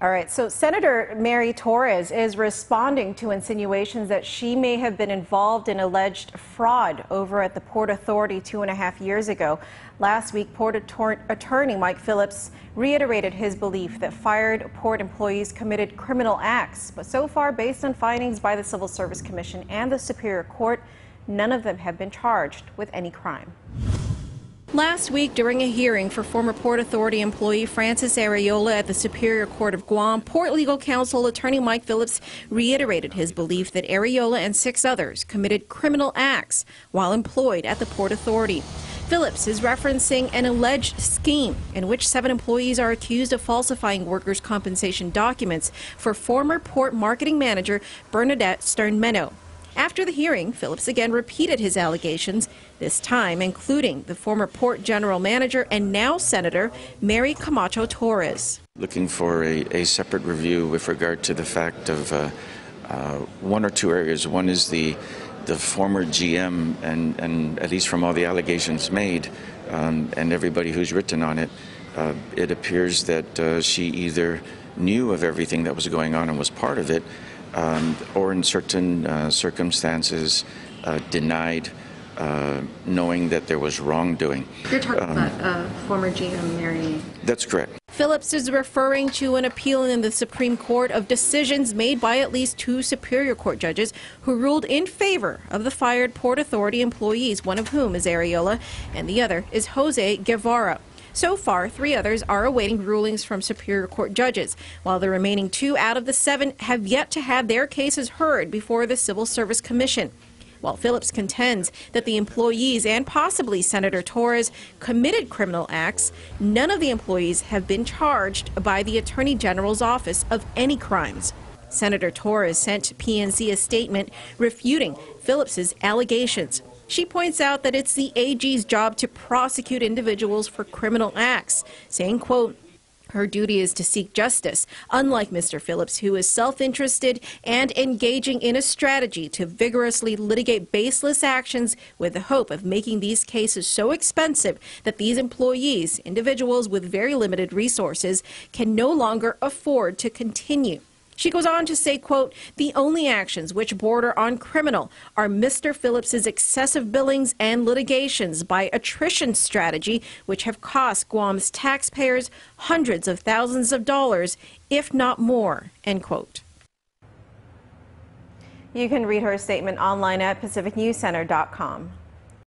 All right, so Senator Mary Torres is responding to insinuations that she may have been involved in alleged fraud over at the Port Authority 2.5 years ago. Last week, Port Attorney Mike Phillips reiterated his belief that fired port employees committed criminal acts. But so far, based on findings by the Civil Service Commission and the Superior Court, none of them have been charged with any crime. Last week, during a hearing for former Port Authority employee Francis Areola at the Superior Court of Guam, Port Legal Counsel attorney Mike Phillips reiterated his belief that Areola and 6 others committed criminal acts while employed at the Port Authority. Phillips is referencing an alleged scheme in which 7 employees are accused of falsifying workers' compensation documents for former port marketing manager Bernadette Stern-Meno. After the hearing, Phillips again repeated his allegations, this time including the former port general manager and now Senator Mary Camacho Torres. Looking for a separate review with regard to the fact of 1 or 2 areas. One is the former GM, and at least from all the allegations made and everybody who's written on it, it appears that she either knew of everything that was going on and was part of it, or in certain circumstances denied knowing that there was wrongdoing. You're talking about former GM Mary. That's correct. Phillips is referring to an appeal in the Supreme Court of decisions made by at least 2 Superior Court judges who ruled in favor of the fired Port Authority employees, one of whom is Areola and the other is Jose Guevara. So far, 3 others are awaiting rulings from Superior Court judges, while the remaining 2 out of the 7 have yet to have their cases heard before the Civil Service Commission. While Phillips contends that the employees and possibly Senator Torres committed criminal acts, none of the employees have been charged by the Attorney General's office of any crimes. Senator Torres sent PNC a statement refuting Phillips's allegations. She points out that it's the AG's job to prosecute individuals for criminal acts, saying, quote, her duty is to seek justice, unlike Mr. Phillips, who is self-interested and engaging in a strategy to vigorously litigate baseless actions with the hope of making these cases so expensive that these employees, individuals with very limited resources, can no longer afford to continue. She goes on to say, quote, the only actions which border on criminal are Mr. Phillips's excessive billings and litigations by attrition strategy, which have cost Guam's taxpayers hundreds of thousands of dollars, if not more, end quote. You can read her statement online at PacificNewsCenter.com.